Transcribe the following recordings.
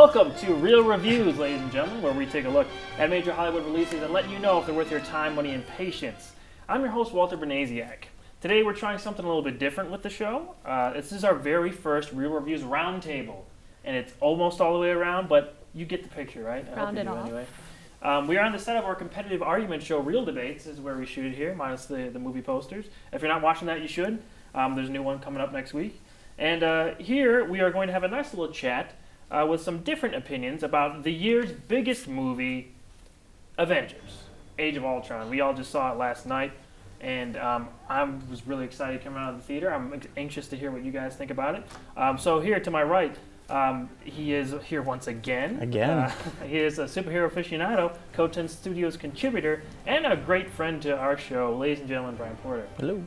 Welcome to Real Reviews, ladies and gentlemen, where we take a look at major Hollywood releases and let you know if they're worth your time, money, and patience. I'm your host, Walter Bernasiak. Today we're trying something a little bit different with the show. This is our very first Real Reviews Roundtable, and it's almost all the way around, but you get the picture, right? Round it off. Anyway. We are on the set of our competitive argument show, Real Debates. This is where we shoot it here, minus the movie posters. If you're not watching that, you should. There's a new one coming up next week. And here we are going to have a nice little chat with some different opinions about the year's biggest movie, Avengers, Age of Ultron. We all just saw it last night, and I was really excited coming out of the theater. I'm anxious to hear what you guys think about it. So here to my right, he is here once again. He is a superhero aficionado, Co-10 Studios contributor, and a great friend to our show, ladies and gentlemen, Bryan Porter. Hello.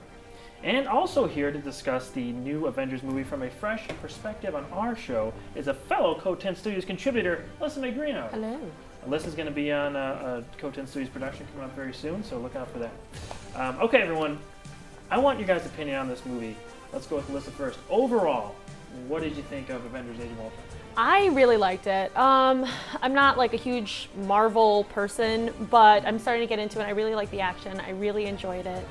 And also here to discuss the new Avengers movie from a fresh perspective on our show is a fellow Co-10 Studios contributor, Alyssamay Grino. Hello. Alyssa's going to be on a Co-10 Studios production coming up very soon, so look out for that. Okay, everyone. I want your guys' opinion on this movie. Let's go with Alyssa first. Overall, what did you think of Avengers Age of Ultron? I really liked it. I'm not like a huge Marvel person, but I'm starting to get into it. I really like the action. I really enjoyed it.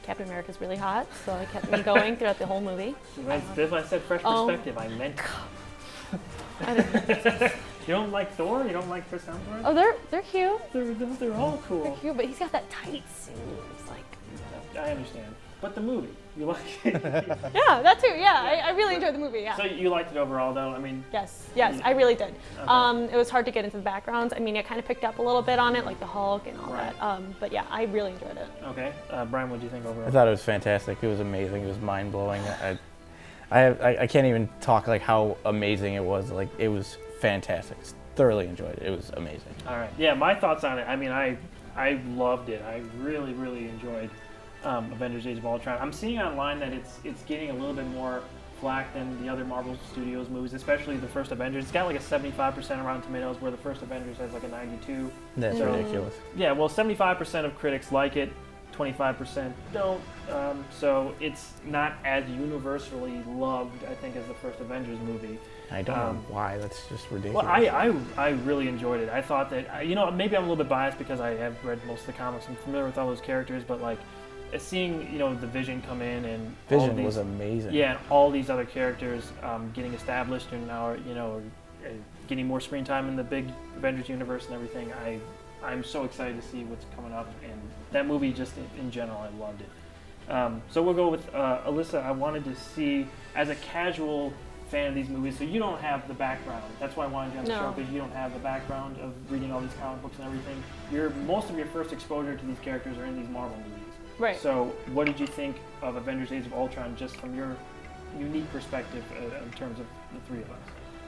Captain America's really hot, so it kept me going throughout the whole movie. That's why I said fresh perspective. I meant You don't like Thor? You don't like Chris Hemsworth? Oh, they're cute. They're all cool. They're cute, but he's got that tight suit. It's like... I understand. But the movie, you like it? Yeah, that too. Yeah, I really enjoyed the movie. Yeah. So you liked it overall, though? I mean. Yes, I really did. Okay. It was hard to get into the backgrounds. I mean, I kind of picked up a little bit on it, like the Hulk and all Right. that. But yeah, I really enjoyed it. Okay, Bryan, what did you think overall? I thought it was fantastic. It was amazing. It was mind blowing. I can't even talk like how amazing it was. Like it was fantastic. Thoroughly enjoyed it. It was amazing. All right. Yeah, my thoughts on it. I mean, I loved it. I really, really enjoyed Avengers: Age of Ultron. I'm seeing online that it's getting a little bit more flack than the other Marvel Studios movies, especially the first Avengers. It's got like a 75% on Rotten Tomatoes, where the first Avengers has like a 92. That's ridiculous. Yeah, well, 75% of critics like it, 25% don't. So it's not as universally loved, I think, as the first Avengers movie. I don't know why. That's just ridiculous. Well, I really enjoyed it. I thought that, maybe I'm a little bit biased because I have read most of the comics. I'm familiar with all those characters, but like seeing, the Vision come in and Vision was amazing. Yeah, and all these other characters getting established and now, getting more screen time in the big Avengers universe and everything. I'm so excited to see what's coming up, and that movie just in general, I loved it. So we'll go with Alyssa. I wanted to see, as a casual fan of these movies, so you don't have the background. That's why I wanted you on the show, because you don't have the background of reading all these comic books and everything. Most of your first exposure to these characters are in these Marvel movies. Right. So what did you think of Avengers: Age of Ultron, just from your unique perspective in terms of the three of us?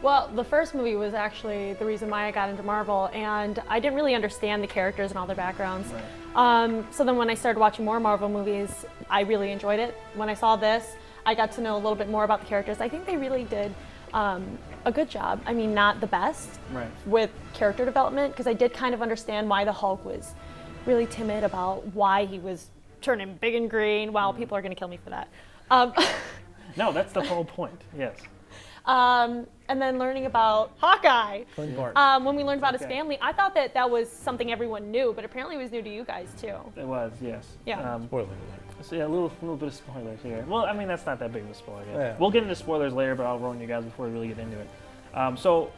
Well, the first movie was actually the reason why I got into Marvel, and I didn't really understand the characters and all their backgrounds. Right. So then when I started watching more Marvel movies, I really enjoyed it. When I saw this, I got to know a little bit more about the characters. I think they really did a good job. I mean, not the best with character development, because I did kind of understand why the Hulk was really timid about why he was turning big and green. Wow, people are going to kill me for that. No, that's the whole point, yes. And then learning about Hawkeye. When we learned about his Okay. family, I thought that was something everyone knew, but apparently it was new to you guys too. It was, yes. Yeah. Spoiler alert. So yeah, a little bit of spoilers here. Well, I mean, that's not that big of a spoiler. Yeah. We'll get into spoilers later, but I'll warn you guys before we really get into it. So,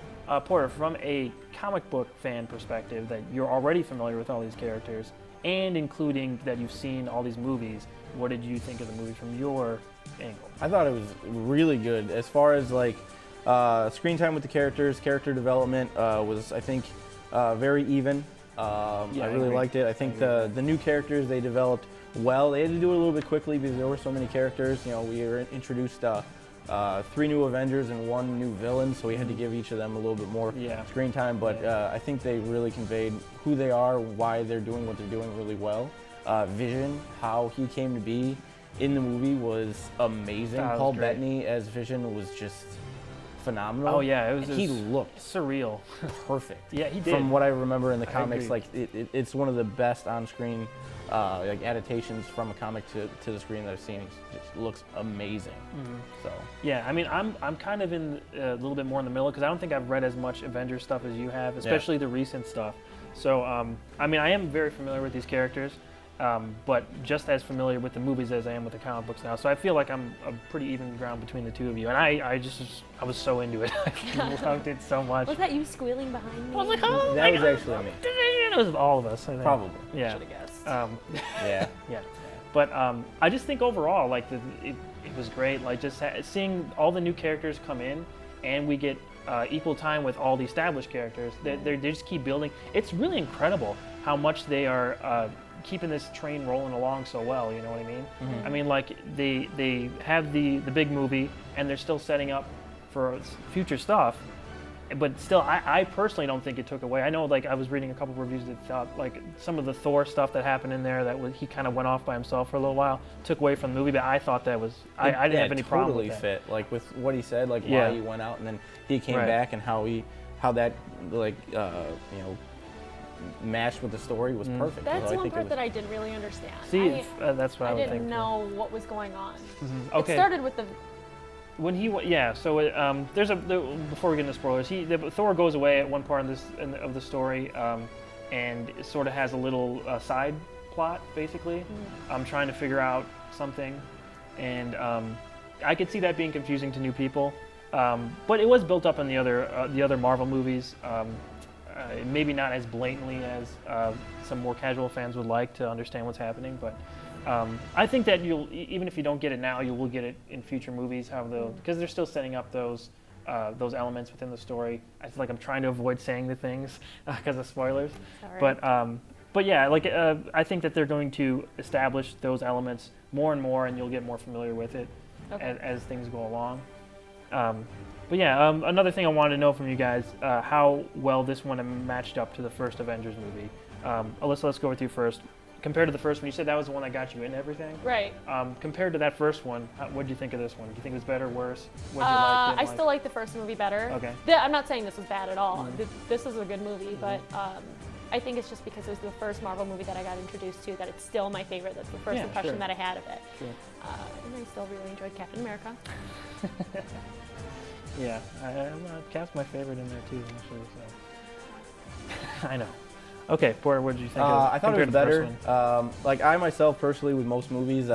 Porter, from a comic book fan perspective, that you're already familiar with all these characters, and including that you've seen all these movies, what did you think of the movie from your angle? I thought it was really good. As far as like screen time with the characters, character development was, I think, very even. I really liked it. I think the new characters they developed well. They had to do it a little bit quickly because there were so many characters. We were introduced 3 new Avengers and 1 new villain, so we had to give each of them a little bit more screen time. But I think they really conveyed who they are, why they're doing what they're doing really well. Vision, how he came to be in the movie was amazing. Paul Bettany as Vision was just phenomenal. Oh yeah, he looked surreal, perfect. Yeah, he did. From what I remember in the comics, agree. like it's one of the best on-screen like adaptations from a comic to the screen that I've seen. It just looks amazing. So yeah, I mean, I'm kind of in a little bit more in the middle because I don't think I've read as much Avengers stuff as you have, especially the recent stuff. So I mean, I am very familiar with these characters. But just as familiar with the movies as I am with the comic books now. So I feel like I'm a pretty even ground between the two of you. And I was so into it. I loved it so much. Was that you squealing behind me? I was like, oh, that was actually me. It was all of us, I think. Probably. Yeah. Should have guessed. Yeah. Yeah. But I just think overall, like, it was great. Like, just seeing all the new characters come in, and we get equal time with all the established characters. They just keep building. It's really incredible how much they are keeping this train rolling along so well, you know what I mean? I mean, like, they have the big movie, and they're still setting up for future stuff, but still, I personally don't think it took away. I know, like, I was reading a couple of reviews that thought, like, some of the Thor stuff that happened in there, he kind of went off by himself for a little while, took away from the movie, but I thought that was, I didn't have any problem with that. Totally fit, like, with what he said, like, why he went out, and then he came back, and how that, like, you know, matched with the story was perfect. That's one part that I didn't really understand. See, that's what I would think. I didn't know what was going on. Okay. It started with the... When so there's before we get into spoilers, Thor goes away at one part of the story, and it sort of has a little side plot, basically. I'm trying to figure out something, and I could see that being confusing to new people, but it was built up in the other Marvel movies. Maybe not as blatantly as some more casual fans would like to understand what's happening, but I think that even if you don't get it now, you will get it in future movies. Because they're still setting up those elements within the story. I feel like I'm trying to avoid saying the things because of spoilers. Sorry. But yeah, like I think that they're going to establish those elements more and more, and you'll get more familiar with it as things go along. But yeah, another thing I wanted to know from you guys, how well this one matched up to the first Avengers movie. Alyssa, let's go with you first. Compared to the first one, you said that was the one that got you into everything? Right. Compared to that first one, what did you think of this one? Do you think it was better, worse? What did you like? I still like the first movie better. Okay. I'm not saying this was bad at all. This is a good movie, but I think it's just because it was the first Marvel movie that I got introduced to that it's still my favorite. That's the first impression that I had of it. Sure. And I still really enjoyed Captain America. Yeah, Cap's my favorite in there too, actually. So. I know. Okay, Porter, what did you think of I thought it was better. Like, I myself, personally, with most movies,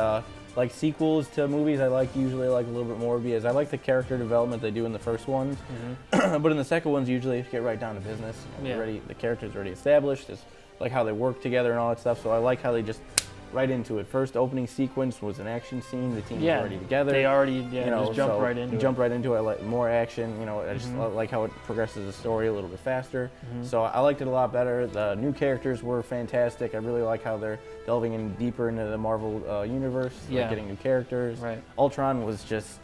like sequels to movies, I usually like a little bit more because I like the character development they do in the first ones. But in the second ones, usually get right down to business. You know, the character's already established, just like how they work together and all that stuff. So I like how they just right into it. First opening sequence was an action scene. The team was already together. They already just jumped right into it. Jump right into it. I like more action. You know, I just like how it progresses the story a little bit faster. So I liked it a lot better. The new characters were fantastic. I really like how they're delving in deeper into the Marvel universe. Like getting new characters. Right. Ultron was just...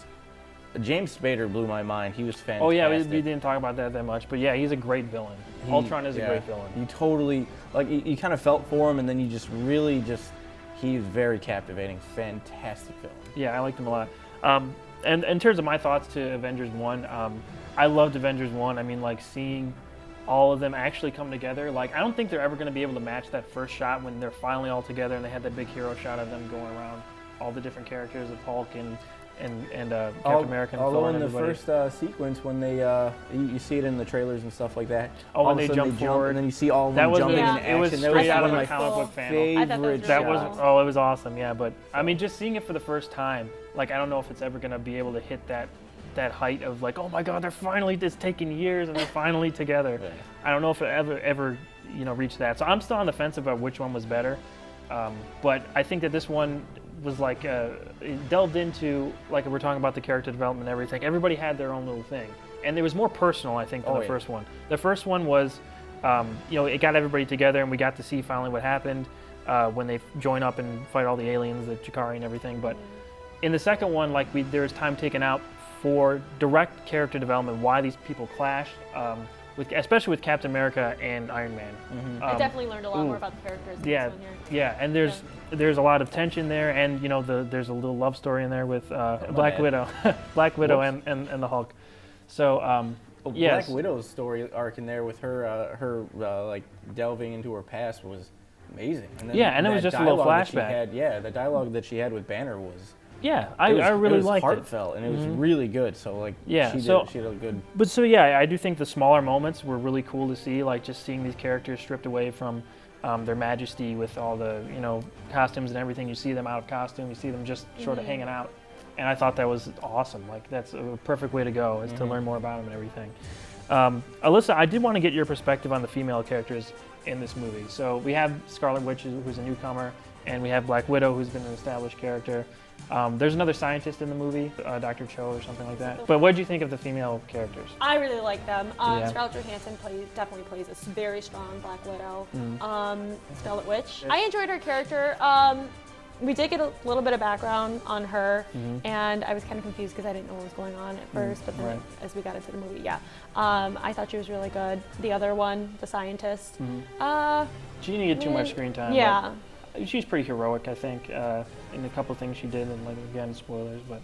James Spader blew my mind. He was fantastic. Oh yeah, we didn't talk about that much, but yeah, he's a great villain. Ultron is a great villain. You totally... Like, you kind of felt for him, and then you just really just... He's very captivating, fantastic film. Yeah, I liked him a lot. And in terms of my thoughts to Avengers 1, I loved Avengers 1. I mean, like, seeing all of them actually come together. Like, I don't think they're ever going to be able to match that first shot when they're finally all together and they had that big hero shot of them going around all the different characters of Hulk and Captain America and Thor and in the everybody. first sequence when they you see it in the trailer and stuff like that. Oh, when they jump forward, and then you see all of them jumping in action. It was straight out of a comic book panel. I thought that was it was awesome. Yeah, but I mean, just seeing it for the first time, like, I don't know if it's ever gonna be able to hit that height of, like, oh my God, they're finally, it's taken years and they're finally together. Yeah. I don't know if it ever reached that. So I'm still on the fence about which one was better. But I think that this one was like it delved into, like, we're talking about the character development and everything. Everybody had their own little thing, and it was more personal, I think, than the first one. The first one was, it got everybody together, and we got to see finally what happened when they join up and fight all the aliens, the Chitauri and everything. But in the second one, like, there's time taken out for direct character development, why these people clashed. Especially with Captain America and Iron Man. I definitely learned a lot more about the characters in this one here. Yeah, and there's a lot of tension there, and there's a little love story in there with Black Widow, and the Hulk. So, yes. Black Widow's story arc in there with her like delving into her past was amazing. And then and it was just a little flashback. The dialogue that she had with Banner was. Yeah, I really liked it. It was heartfelt, and it was really good. So like, she did a good. But so yeah, I do think the smaller moments were really cool to see. Like just seeing these characters stripped away from their majesty with all the costumes and everything. You see them out of costume. You see them just sort of hanging out, and I thought that was awesome. Like that's a perfect way to go is to learn more about them and everything. Alyssa, I did want to get your perspective on the female characters in this movie. So we have Scarlet Witch, who's a newcomer, and we have Black Widow, who's been an established character. There's another scientist in the movie, Dr. Cho or something like that. But what did you think of the female characters? I really like them. Scarlett Johansson definitely plays a very strong Black Widow. Scarlet Witch. I enjoyed her character. We did get a little bit of background on her, and I was kind of confused because I didn't know what was going on at first, but then as we got into the movie, I thought she was really good. The other one, the scientist. She didn't get too much screen time. Yeah. She's pretty heroic, I think, in a couple of things she did, and like again, spoilers, but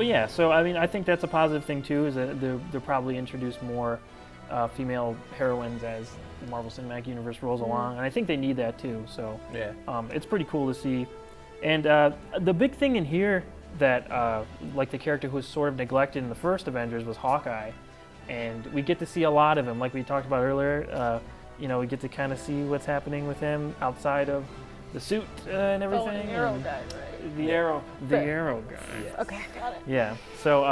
yeah. So I mean, I think that's a positive thing too, is that they'll probably introduce more female heroines as the Marvel Cinematic Universe rolls along, and I think they need that too. So it's pretty cool to see. And the big thing in here that like the character who was sort of neglected in the first Avengers was Hawkeye, and we get to see a lot of him, like we talked about earlier. We get to kind of see what's happening with him outside of the suit and everything. The arrow guy, right? The arrow guy. Yes. Okay, got it. Yeah. So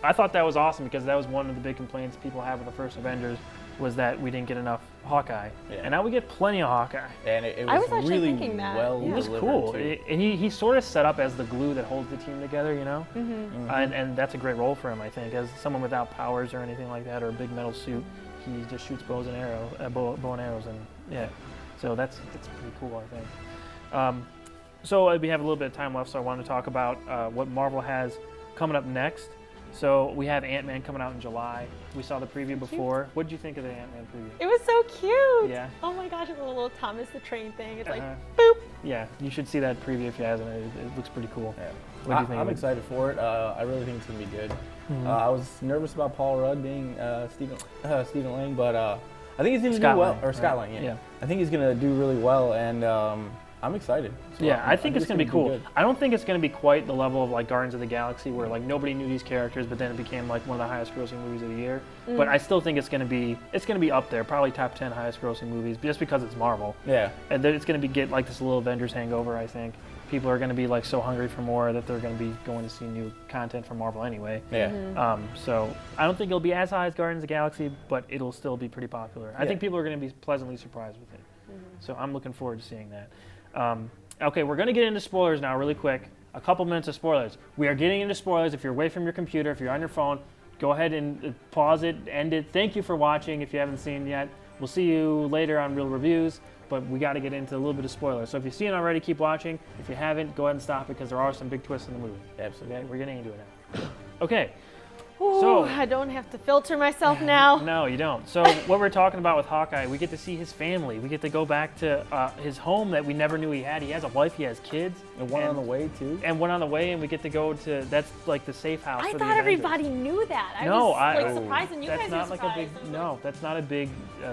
I thought that was awesome because that was one of the big complaints people have with the first Avengers was that we didn't get enough Hawkeye. Yeah. And now we get plenty of Hawkeye. And it was, I was actually really thinking that. well He was cool. And he sort of set up as the glue that holds the team together, And that's a great role for him, I think, as someone without powers or anything like that or a big metal suit. He just shoots bow and arrows, and so that's pretty cool, I think. So we have a little bit of time left, so I wanted to talk about what Marvel has coming up next. So we have Ant-Man coming out in July. We saw the preview before. What did you think of the Ant-Man preview? It was so cute. Yeah. Oh my gosh, the little Thomas the Train thing. It's like, boop. Yeah, you should see that preview if you haven't. It looks pretty cool. Yeah. What do you think? I'm excited for it. I really think it's going to be good. I was nervous about Paul Rudd being Stephen Lang, but I think he's going to do well. Or Scott Lang, yeah. I think he's going to do really well, and I'm excited. So I think it's going to be cool. I don't think it's going to be quite the level of like Guardians of the Galaxy where like nobody knew these characters, but then it became like one of the highest grossing movies of the year. But I still think it's going to be up there, probably top 10 highest grossing movies, just because it's Marvel. Yeah. And then it's going to get like this little Avengers hangover, I think. People are going to be like so hungry for more that they're going to be going to see new content from Marvel anyway. Yeah. So I don't think it'll be as high as Guardians of the Galaxy, but it'll still be pretty popular. I think people are going to be pleasantly surprised with it. So I'm looking forward to seeing that. Okay, we're going to get into spoilers now really quick. A couple minutes of spoilers. We are getting into spoilers. If you're away from your computer, if you're on your phone, go ahead and pause it, end it. Thank you for watching if you haven't seen yet. We'll see you later on Real Reviews, but we got to get into a little bit of spoilers. So if you've seen it already, keep watching. If you haven't, go ahead and stop because there are some big twists in the movie. Absolutely. Okay, we're getting into it now. Okay. Ooh, so I don't have to filter myself now. No, you don't. So what we're talking about with Hawkeye, we get to see his family. We get to go back to his home that we never knew he had. He has a wife, he has kids. And one on the way, too. And one on the way, and we get to go to, that's like the safe house for the I thought everybody knew that. I was surprised, and you guys were surprised. No, that's not a big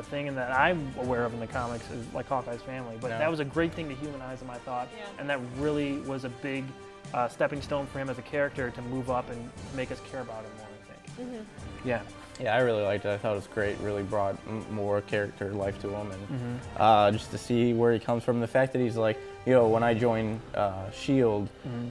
thing in that I'm aware of in the comics, is like Hawkeye's family. But that was a great thing to humanize him, I thought. Yeah. And that really was a big stepping stone for him as a character to move up and to make us care about him more. Yeah, I really liked it. I thought it was great. Really brought more character life to him, and just to see where he comes from. The fact that he's like, when I joined Shield,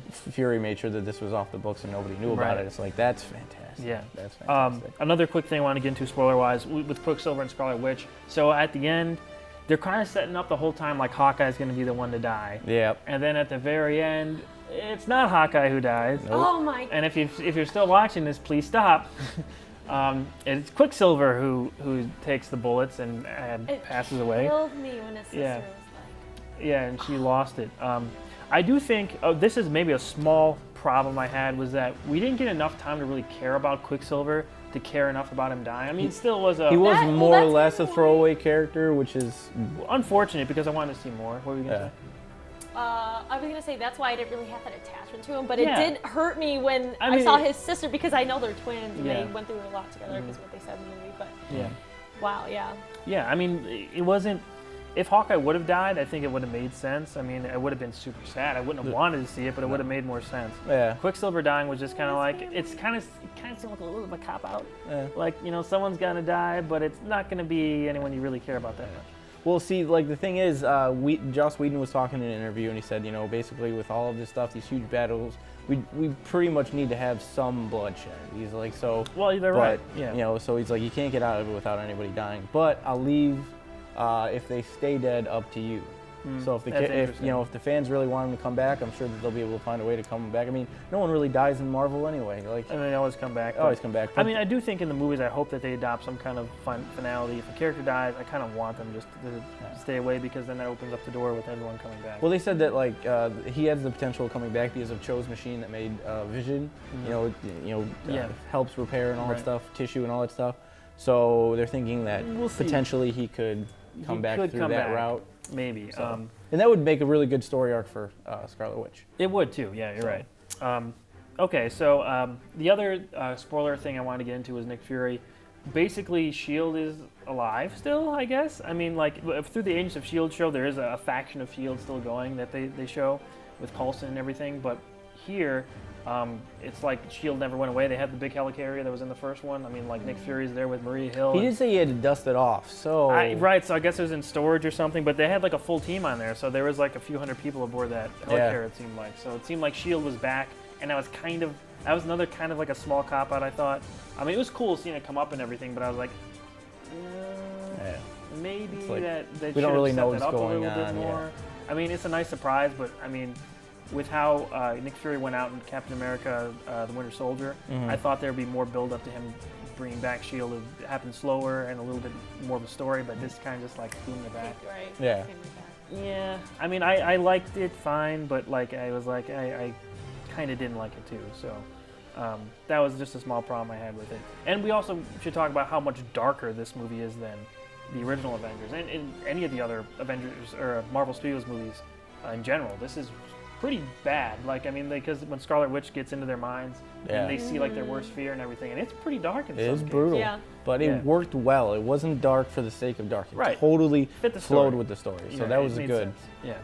Fury made sure that this was off the books and nobody knew about it. It's like that's fantastic. Yeah, that's fantastic. Another quick thing I want to get into spoiler-wise with Quicksilver and Scarlet Witch. So at the end, they're kind of setting up the whole time like Hawkeye's going to be the one to die. Yeah. And then at the very end, it's not Hawkeye who dies. Nope. Oh my! And if you're still watching this, please stop. It's Quicksilver who takes the bullets and passes away. It killed me when his sister was like. Yeah, and she lost it. I do think this is maybe a small problem I had was that we didn't get enough time to really care about Quicksilver to care enough about him dying. I mean, it still was he was more or less a throwaway character, which is unfortunate because I wanted to see more. What were you gonna say? I was gonna say that's why I didn't really have that attachment to him, but Yeah. it did hurt me when I saw his sister, because I know they're twins and they went through a lot together, because what they said in the movie. But wow, yeah. Yeah, I mean, it wasn't. If Hawkeye would have died, I think it would have made sense. I mean, it would have been super sad. I wouldn't have wanted to see it, but it would have made more sense. Yeah. Quicksilver dying was just kind of like, it kind of seemed like a little bit of a cop out. Yeah. Like, you know, someone's gonna die, but it's not gonna be anyone you really care about that much. Well, see, like the thing is, Joss Whedon was talking in an interview, and he said, you know, basically with all of this stuff, these huge battles, we pretty much need to have some bloodshed. He's like, so. Well, they're right. Yeah. You know, so he's like, you can't get out of it without anybody dying. But I'll leave, if they stay dead, up to you. So if the fans really want him to come back, I'm sure that they'll be able to find a way to come back. I mean, no one really dies in Marvel anyway. Like, and they always come back. Always come back. I mean, I do think in the movies, I hope that they adopt some kind of finality. If a character dies, I kind of want them just to stay away, because then that opens up the door with everyone coming back. Well, they said that like he has the potential of coming back because of Cho's machine that made Vision. Helps repair and all that stuff, tissue and all that stuff. So they're thinking that potentially he could come back through that route. Maybe. So, and that would make a really good story arc for Scarlet Witch. It would too, yeah, you're right. Okay, so the other spoiler thing I wanted to get into was Nick Fury. Basically, S.H.I.E.L.D. is alive still, I guess. I mean, like, through the Agents of S.H.I.E.L.D. show, there is a faction of S.H.I.E.L.D. still going that they show with Coulson and everything, but here, it's like S.H.I.E.L.D. never went away. They had the big helicarrier that was in the first one. I mean, like, Nick Fury's there with Maria Hill. He did say he had to dust it off, so... Right, so I guess it was in storage or something, but they had, like, a full team on there, so there was, like, a few hundred people aboard that helicarrier, it seemed like. So it seemed like S.H.I.E.L.D. was back, and that was another kind of, like, a small cop-out, I thought. I mean, it was cool seeing it come up and everything, but I was like, maybe like, that we don't really know what's up going a little bit more. I mean, it's a nice surprise, but, I mean... With how Nick Fury went out in Captain America, the Winter Soldier, I thought there would be more build-up to him bringing back S.H.I.E.L.D. It happened slower and a little bit more of a story, but this kind of just like boom it back. Right. Yeah. Yeah. I mean, I liked it fine, but like I was like I kind of didn't like it too. So that was just a small problem I had with it. And we also should talk about how much darker this movie is than the original Avengers and any of the other Avengers or Marvel Studios movies in general. This is pretty bad. Like, I mean, because when Scarlet Witch gets into their minds, and they see like their worst fear and everything, and it's pretty dark in some cases. It is brutal, but it worked well. It wasn't dark for the sake of dark. It totally flowed with the story, so that was good. Sense. Yeah.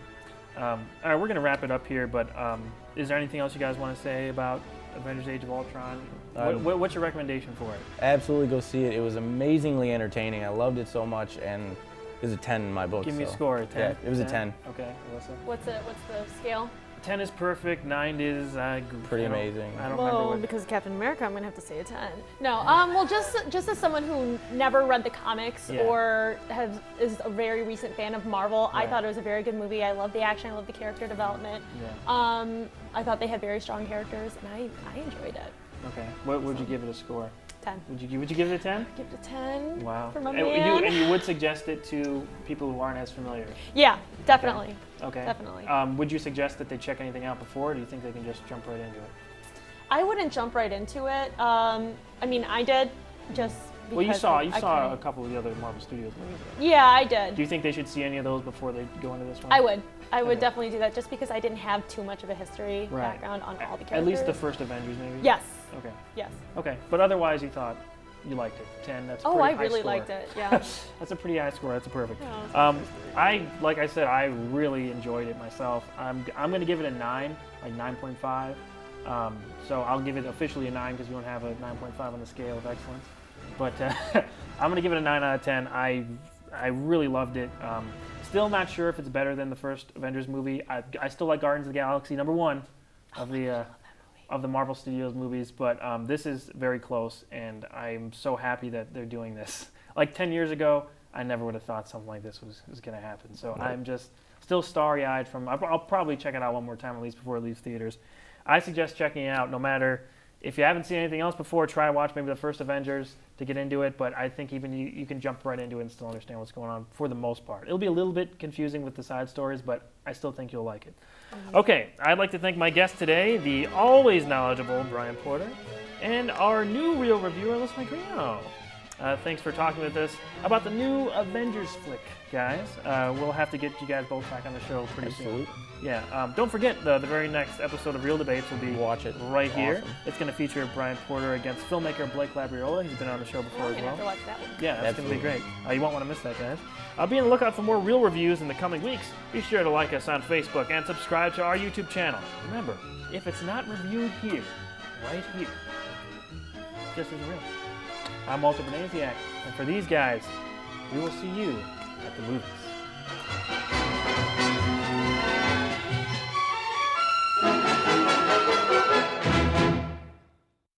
All right, we're gonna wrap it up here, but is there anything else you guys want to say about Avengers: Age of Ultron? What's your recommendation for it? Absolutely go see it. It was amazingly entertaining. I loved it so much, and it was a 10 in my book. Give me a score, a 10? Yeah, it was 10? A 10. Okay, Alyssa? What's the scale? 10 is perfect, 9 is pretty amazing. I don't remember what... because of Captain America, I'm gonna have to say a 10. No, well, just as someone who never read the comics or is a very recent fan of Marvel, I thought it was a very good movie. I love the action, I love the character development. Yeah. I thought they had very strong characters, and I enjoyed it. Okay, what would you give it a score? 10. Would you give it a 10? Give it a 10. Wow. For my man. And you would suggest it to people who aren't as familiar? Yeah, definitely. Okay. Definitely. Would you suggest that they check anything out before, or do you think they can just jump right into it? I wouldn't jump right into it. I mean, I did just because well, you saw a couple of the other Marvel Studios movies. Right? Yeah, I did. Do you think they should see any of those before they go into this one? I would definitely do that, just because I didn't have too much of a history background on all the characters. At least the first Avengers, maybe? Yes. Okay. Yes. Okay, but otherwise you thought you liked it. 10, that's a pretty high score. I really liked it, yeah. That's a pretty high score, that's perfect. Yeah, like I said, I really enjoyed it myself. I'm going to give it a 9, like 9.5. So I'll give it officially a 9 because we don't have a 9.5 on the scale of excellence. But I'm going to give it a 9 out of 10. I really loved it. Still not sure if it's better than the first Avengers movie. I still like Guardians of the Galaxy, number 1 of the Marvel Studios movies, but this is very close, and I'm so happy that they're doing this. Like 10 years ago, I never would have thought something like this was going to happen. So I'm just still starry-eyed from. I'll probably check it out one more time at least before it leaves theaters. I suggest checking it out. No matter if you haven't seen anything else before, try to watch maybe the first Avengers to get into it. But I think even you can jump right into it and still understand what's going on for the most part. It'll be a little bit confusing with the side stories, but I still think you'll like it. Okay, I'd like to thank my guest today, the always knowledgeable Bryan Porter, and our new real reviewer, Alyssamay Grino. Thanks for talking with us about the new Avengers flick, guys. We'll have to get you guys both back on the show pretty soon. Yeah. Don't forget, the very next episode of Real Debates will be right here. It's going to feature Bryan Porter against filmmaker Blake Labriola. He's been on the show before as well. Have to watch that one. Yeah, that's going to be great. You won't want to miss that, guys. Be on the lookout for more real reviews in the coming weeks. Be sure to like us on Facebook and subscribe to our YouTube channel. Remember, if it's not reviewed here, right here, it just isn't real. I'm Walter Benasiak, and for these guys, we will see you at the movies.